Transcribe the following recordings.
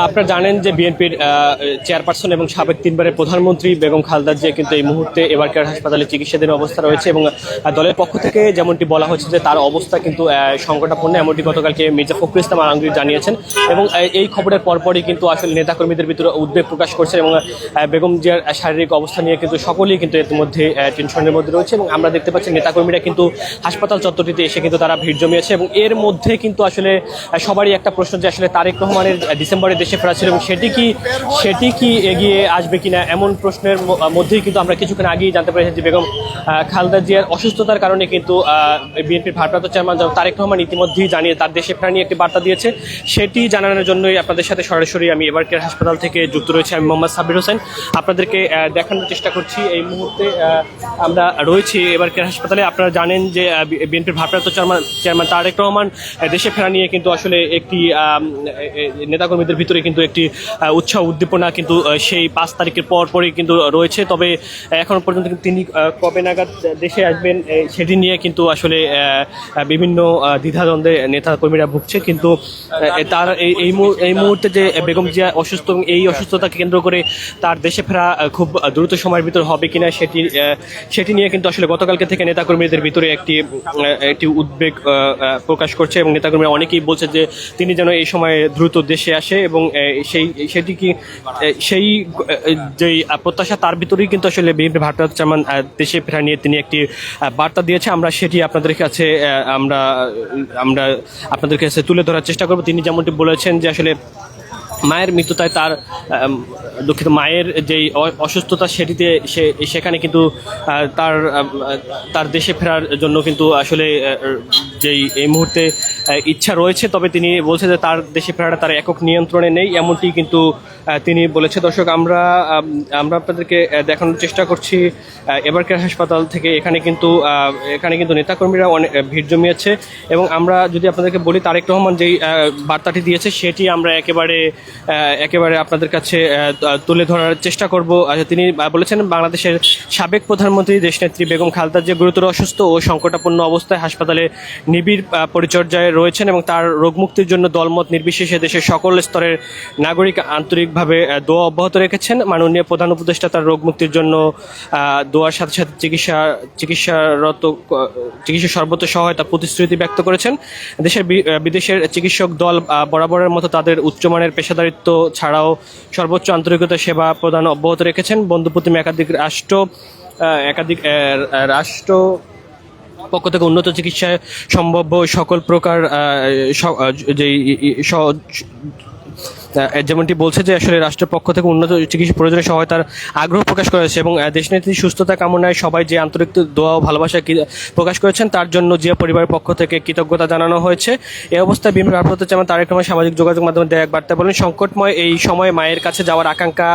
আপনারা জানেন যে বিএনপির চেয়ারপারসন এবং সাবেক তিনবারের প্রধানমন্ত্রী বেগম খালেদা জিয়া কিন্তু এই মুহূর্তে এবারকার হাসপাতালে চিকিৎসাধীন অবস্থা রয়েছে এবং দলের পক্ষ থেকে যেমনটি বলা হচ্ছে যে তার অবস্থা কিন্তু সংকটাপন্ন, এমনটি গতকালকে মির্জা ফখরুল ইসলাম আলমগীর জানিয়েছেন। এবং এই খবরের পরপরই কিন্তু আসলে নেতাকর্মীদের ভিতরে উদ্বেগ প্রকাশ করছে এবং বেগম জিয়ার শারীরিক অবস্থা নিয়ে কিন্তু সকলেই কিন্তু এর মধ্যে টেনশনের মধ্যে রয়েছে। এবং আমরা দেখতে পাচ্ছি নেতাকর্মীরা কিন্তু হাসপাতাল চত্বরটিতে এসে কিন্তু তারা ভিড় জমিয়েছে এবং এর মধ্যে কিন্তু আসলে সবারই একটা প্রশ্ন যে আসলে তারেক রহমানের ডিসেম্বরে দেশে ফেরা ছিল এবং সেটি কি এগিয়ে আসবে কিনা, এমন প্রশ্নের মধ্যেই কিন্তু আমরা কিছুক্ষণ আগেই জানতে পেরেছি যে বেগম খালেদা জিয়ার অসুস্থতার কারণে কিন্তু বিএনপির ভারপ্রাপ্ত চেয়ারম্যান তারেক রহমান ইতিমধ্যেই জানিয়ে তার দেশে ফেরা নিয়ে একটি বার্তা দিয়েছে। সেটি জানানোর জন্যই আপনাদের সাথে সরাসরি আমি এবারকার হাসপাতাল থেকে যুক্ত রয়েছে। আমি মোহাম্মদ সাব্বির হোসেন, আপনাদেরকে দেখানোর চেষ্টা করছি। এই মুহূর্তে আমরা রয়েছি এবারকার হাসপাতালে। আপনারা জানেন যে বিএনপির ভারপ্রাপ্ত চেয়ারম্যান তারেক রহমান দেশে ফেরা নিয়ে কিন্তু আসলে একটি নেতাকর্মীদের ভিতরে কিন্তু একটি উৎসাহ উদ্দীপনা কিন্তু সেই 5 তারিখের পরই কিন্তু রয়েছে। তবে এখনো পর্যন্ত তিনি কবে নাগাদ দেশে আসবেন সেটি নিয়ে কিন্তু আসলে বিভিন্ন দ্বিধাদ্বন্দ্বে নেতাকর্মীরা ভুগছে। কিন্তু তার এই মুহূর্তে যে বেগম জিয়া অসুস্থ এবং এই অসুস্থতাকে কেন্দ্র করে তার দেশে ফেরা খুব দ্রুত সময়ের ভিতর হবে কিনা সেটি নিয়ে কিন্তু আসলে গতকালকে থেকে নেতাকর্মীদের ভিতরে একটি উদ্বেগ প্রকাশ করছে এবং নেতাকর্মীরা অনেকেই বলছে যে তিনি যেন এই সময়ে দ্রুত দেশে আসে এবং সেটি কি সেই যেই প্রত্যাশা তার ভিতরেই কিন্তু আসলে বিএনপি ভারপ্রাপ্ত চেয়ারম্যান দেশে ফেরা নিয়ে তিনি একটি বার্তা দিয়েছে। আমরা সেটি আপনাদের কাছে আপনাদের কাছে তুলে ধরার চেষ্টা করব। তিনি যেমনটি বলেছেন যে আসলে মায়ের মৃত্যুতায় তার দুঃখিত মায়ের যেই অসুস্থতা সেটিতে সেখানে কিন্তু তার দেশে ফেরার জন্য কিন্তু আসলে যেই এই মুহূর্তে ইচ্ছা রয়েছে, তবে তিনি বলছে যে তার দেশে ফেরাটা তার একক নিয়ন্ত্রণে নেই, এমনটি কিন্তু তিনি বলেছে। দর্শক, আমরা আপনাদেরকে দেখানোর চেষ্টা করছি এবারকার হাসপাতাল থেকে। এখানে কিন্তু নেতাকর্মীরা অনেক ভিড় জমিয়েছে এবং আমরা যদি আপনাদেরকে বলি তারেক রহমান যেই বার্তাটি দিয়েছে সেটি আমরা একেবারে আপনাদের কাছে তুলে ধরার চেষ্টা করব। তিনি বলেছেন বাংলাদেশের সাবেক প্রধানমন্ত্রী দেশনেত্রী বেগম খালেদা জিয়া গুরুতর অসুস্থ ও সংকটাপন্ন অবস্থায় হাসপাতালে নিবিড় পরিচর্যায় রয়েছেন এবং তার রোগমুক্তির জন্য দলমত নির্বিশেষে দেশের সকল স্তরের নাগরিক আন্তরিকভাবে দোয়া অব্যাহত রেখেছেন। মাননীয় প্রধান উপদেষ্টা তার রোগমুক্তির জন্য দোয়ার সাথে সাথে চিকিৎসা সর্বোচ্চ সহায়তা প্রতিশ্রুতি ব্যক্ত করেছেন। বিদেশের চিকিৎসক দল বরাবরের মতো তাদের উচ্চমানের পেশাদারিত্ব ছাড়াও সর্বোচ্চ আন্তরিকতা সেবা প্রদান অব্যাহত রেখেছেন। বন্ধুপ্রতিম একাধিক রাষ্ট্র পক্ষ থেকে উন্নত চিকিৎসায় সম্ভাব্য সকল প্রকার যেমনটি বলছে যে আসলে রাষ্ট্রের পক্ষ থেকে উন্নত চিকিৎসা প্রয়োজনীয় সহায়তার আগ্রহ প্রকাশ করেছে এবং দেশনেত্রীর সুস্থতা কামনায় সবাই যে আন্তরিক দোয়া ও ভালোবাসা প্রকাশ করেছেন তার জন্য জিয়া পরিবারের পক্ষ থেকে কৃতজ্ঞতা জানানো হয়েছে। এই অবস্থায় বিএনপির ভারপ্রাপ্ত চেয়ারম্যান তারেক রহমান সামাজিক যোগাযোগ মাধ্যমে দেয়া এক বার্তা বলেন, সংকটময় এই সময়ে মায়ের কাছে যাওয়ার আকাঙ্ক্ষা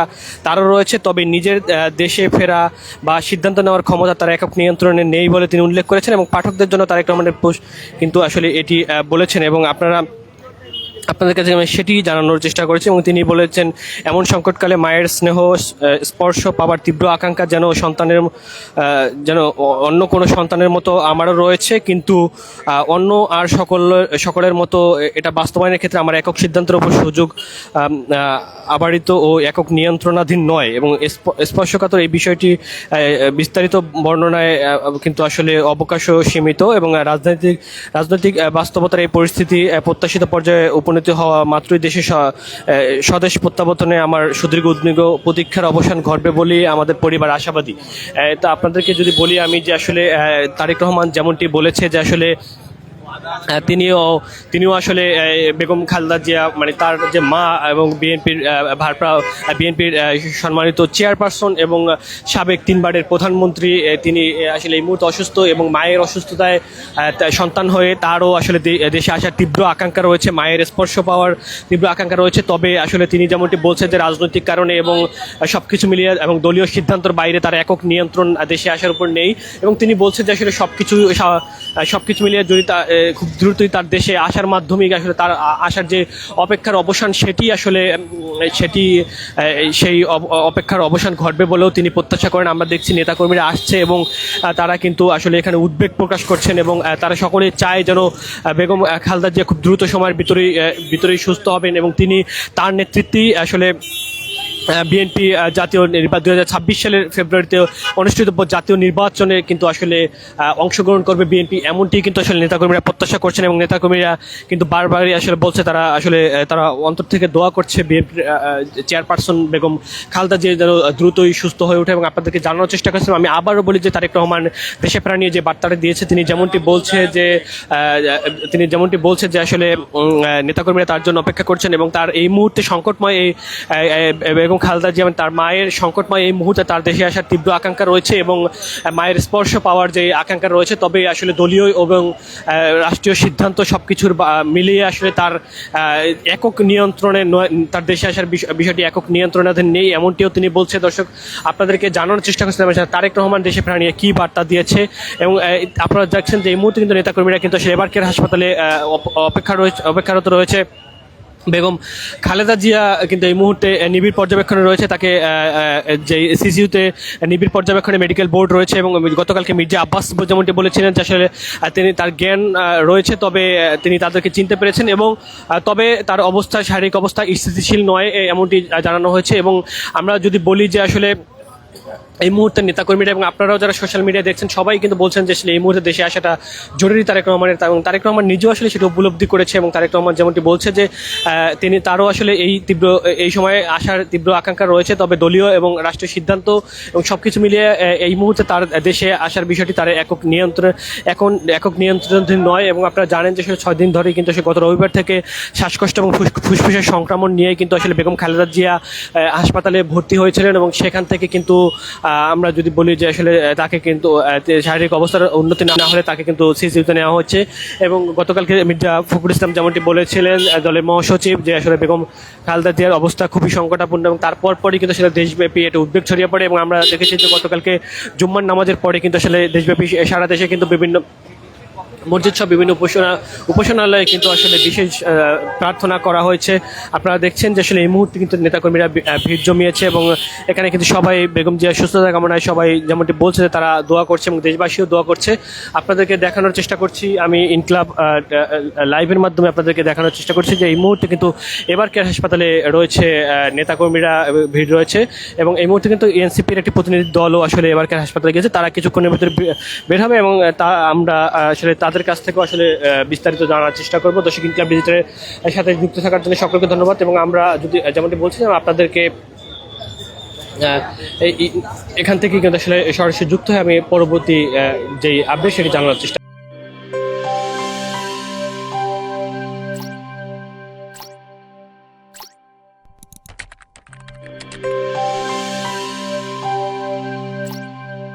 তারও রয়েছে, তবে নিজের দেশে ফেরা বা সিদ্ধান্ত নেওয়ার ক্ষমতা তার একক নিয়ন্ত্রণে নেই বলে তিনি উল্লেখ করেছেন এবং পাঠকদের জন্য তারেক রহমানের পোস্ট কিন্তু আসলে এটি বলেছেন এবং আপনাদের কাছে আমি সেটি জানানোর চেষ্টা করেছি। এবং তিনি বলেছেন, এমন সংকটকালে মায়ের স্নেহ স্পর্শ পাওয়ার তীব্র আকাঙ্ক্ষা যেন অন্য কোনো সন্তানের মতো আমারও রয়েছে, কিন্তু অন্য আর সকলের মতো এটা বাস্তবায়নের ক্ষেত্রে আমার একক সিদ্ধান্তের উপর সুযোগ আবারিত ও একক নিয়ন্ত্রণাধীন নয় এবং স্পর্শকাতর এই বিষয়টি বিস্তারিত বর্ণনায় কিন্তু আসলে অবকাশও সীমিত এবং রাজনৈতিক বাস্তবতার এই পরিস্থিতি প্রত্যাশিত পর্যায়ে উপনীত হওয়া মাত্রই দেশের স্বদেশ প্রত্যাবর্তনে আমার সুদীর্ঘ উদ্বিগ্ন প্রতীক্ষার অবসান ঘটবে বলেই আমাদের পরিবার আশাবাদী। তা আপনাদেরকে যদি বলি আমি যে আসলে তারেক রহমান যেমনটি বলেছে যে আসলে তিনিও আসলে বেগম খালেদা জিয়া মানে তার যে মা এবং বিএনপির সম্মানিত চেয়ারপারসন এবং সাবেক তিনবারের প্রধানমন্ত্রী, তিনি আসলে এই মুহূর্তে অসুস্থ এবং মায়ের অসুস্থতায় সন্তান হয়ে তারও আসলে দেশে আসার তীব্র আকাঙ্ক্ষা রয়েছে, মায়ের স্পর্শ পাওয়ার তীব্র আকাঙ্ক্ষা রয়েছে। তবে আসলে তিনি যেমনটি বলছেন যে রাজনৈতিক কারণে এবং সবকিছু মিলিয়ে এবং দলীয় সিদ্ধান্তর বাইরে তার একক নিয়ন্ত্রণ দেশে আসার উপর নেই এবং তিনি বলছেন যে আসলে সবকিছু মিলিয়ে যদি খুব দ্রুতই তার দেশে আসার মাধ্যমে আসলে তার আসার যে অপেক্ষার অবসান সেটি আসলে সেই অপেক্ষার অবসান ঘটবে বলেও তিনি প্রত্যাশা করেন। আমরা দেখছি নেতাকর্মীরা আসছে এবং তারা কিন্তু আসলে এখানে উদ্বেগ প্রকাশ করছেন এবং তারা সকলে চায় যেন বেগম খালেদা জিয়া খুব দ্রুত সময়ের ভিতরেই সুস্থ হবেন এবং তিনি তার নেতৃত্বেই আসলে বিএনপি জাতীয় নির্বাচন 2026 সালের ফেব্রুয়ারিতে অনুষ্ঠিতব্য জাতীয় নির্বাচনে কিন্তু আসলে অংশগ্রহণ করবে বিএনপি, এমনটি কিন্তু আসলে নেতাকর্মীরা প্রত্যাশা করছেন এবং নেতাকর্মীরা কিন্তু বারবারই আসলে বলছে তারা অন্তর থেকে দোয়া করছে বিএনপির চেয়ারপারসন বেগম খালেদা জিয়া যেন দ্রুতই সুস্থ হয়ে ওঠে। এবং আপনাদেরকে জানানোর চেষ্টা করছিলাম, আমি আবারও বলি যে তারেক রহমান দেশে ফেরা নিয়ে যে বার্তাটা দিয়েছে, তিনি যেমনটি বলছে যে আসলে নেতাকর্মীরা তার জন্য অপেক্ষা করছেন এবং তার এই মুহূর্তে সংকটময় বেগম খালেদা জিয়া তার মায়ের সংকটময় এই মুহূর্তে তার দেশে আসার তীব্র আকাঙ্ক্ষা রয়েছে এবং মায়ের স্পর্শ পাওয়ার যে আকাঙ্ক্ষা রয়েছে, তবে আসলে দলীয় এবং রাষ্ট্রীয় সিদ্ধান্ত সবকিছুর মিলিয়ে আসলে তার একক নিয়ন্ত্রণে তার দেশে আসার বিষয়টি একক নিয়ন্ত্রণাধীন নেই, এমনটিও তিনি বলছে। দর্শক, আপনাদেরকে জানানোর চেষ্টা করছিলাম তারেক রহমান দেশে ফেরা নিয়ে কী বার্তা দিয়েছে এবং আপনারা দেখছেন যে এই মুহূর্তে কিন্তু নেতাকর্মীরা কিন্তু এবার কেয়ার হাসপাতালে অপেক্ষারত রয়েছে। বেগম খালেদা জিয়া কিন্তু এই মুহূর্তে নিবিড় পর্যবেক্ষণে রয়েছে, তাকে যে সিসিইউতে নিবিড় পর্যবেক্ষণে মেডিকেল বোর্ড রয়েছে এবং গতকালকে মির্জা আব্বাস যেমনটি বলেছিলেন যে আসলে তিনি তার জ্ঞান রয়েছে, তবে তিনি তাদেরকে চিনতে পেরেছেন এবং তবে তার শারীরিক অবস্থা স্থিতিশীল নয় এমনটি জানানো হয়েছে। এবং আমরা যদি বলি যে আসলে এই মুহূর্তে নেতাকর্মীরা এবং আপনারাও যারা সোশ্যাল মিডিয়ায় দেখছেন সবাই কিন্তু বলছেন যে আসলে এই মুহূর্তে দেশে আসাটা জরুরি তারেক রহমানের, এবং তারেক রহমান নিজেও আসলে সেটা উপলব্ধি করেছে এবং তারেক রহমান যেমনটি বলছে যে তারও আসলে এই সময়ে আসার তীব্র আকাঙ্ক্ষা রয়েছে, তবে দলীয় এবং রাষ্ট্রীয় সিদ্ধান্ত এবং সবকিছু মিলিয়ে এই মুহূর্তে তার দেশে আসার বিষয়টি তার একক নিয়ন্ত্রণাধীন নয়। এবং আপনারা জানেন যে 6 দিন ধরেই কিন্তু গত রবিবার থেকে শ্বাসকষ্ট এবং ফুসফুসের সংক্রমণ নিয়ে কিন্তু আসলে বেগম খালেদা জিয়া হাসপাতালে ভর্তি হয়েছিলেন এবং সেখান থেকে কিন্তু আমরা যদি বলি যে আসলে তাকে কিন্তু শারীরিক অবস্থার উন্নতি না হলে তাকে কিন্তু সিসিইউতে নেওয়া হচ্ছে। এবং গতকালকে মির্জা ফখরুল ইসলাম যেমনটি বলেছিলেন দলের মহাসচিব যে আসলে বেগম খালেদা জিয়ার অবস্থা খুবই সংকটাপূর্ণ এবং তারপরই কিন্তু আসলে দেশব্যাপী একটা উদ্বেগ ছড়িয়ে পড়ে এবং আমরা দেখেছি যে গতকালকে জুম্মার নামাজের পরে কিন্তু আসলে দেশব্যাপী সারা দেশে কিন্তু বিভিন্ন মসজিদ সব বিভিন্ন উপাসনালয়ে কিন্তু আসলে বিশেষ প্রার্থনা করা হয়েছে। আপনারা দেখছেন যে আসলে এই মুহূর্তে কিন্তু নেতাকর্মীরা ভিড় জমিয়েছে এবং এখানে কিন্তু সবাই বেগম জিয়ার সুস্থতা কামনায় সবাই যেমনটি বলছে যে তারা দোয়া করছে এবং দেশবাসীও দোয়া করছে। আপনাদেরকে দেখানোর চেষ্টা করছি, আমি ইনকলাব লাইভের মাধ্যমে আপনাদেরকে দেখানোর চেষ্টা করছি যে এই মুহূর্তে কিন্তু এবার কেয়ার হাসপাতালে রয়েছে নেতাকর্মীরা ভিড় রয়েছে এবং এই মুহূর্তে কিন্তু এনসিপির একটি প্রতিনিধি দলও আসলে এবার কেয়ার হাসপাতালে গেছে, তারা কিছুক্ষণের ভিতরে বের হবে এবং আমরা আসলে তাদের কাছ থেকেও আসলে বিস্তারিত জানার চেষ্টা করবো। দর্শক, ইনকলাব ডিজিটালের সাথে যুক্ত থাকার জন্য সকলকে ধন্যবাদ এবং আমরা যদি যেমনটি বলছিলাম আপনাদেরকে এখান থেকে কিন্তু আসলে সরাসরি যুক্ত হয়ে আমি পরবর্তী যেই আপডেট সেটি জানানোর চেষ্টা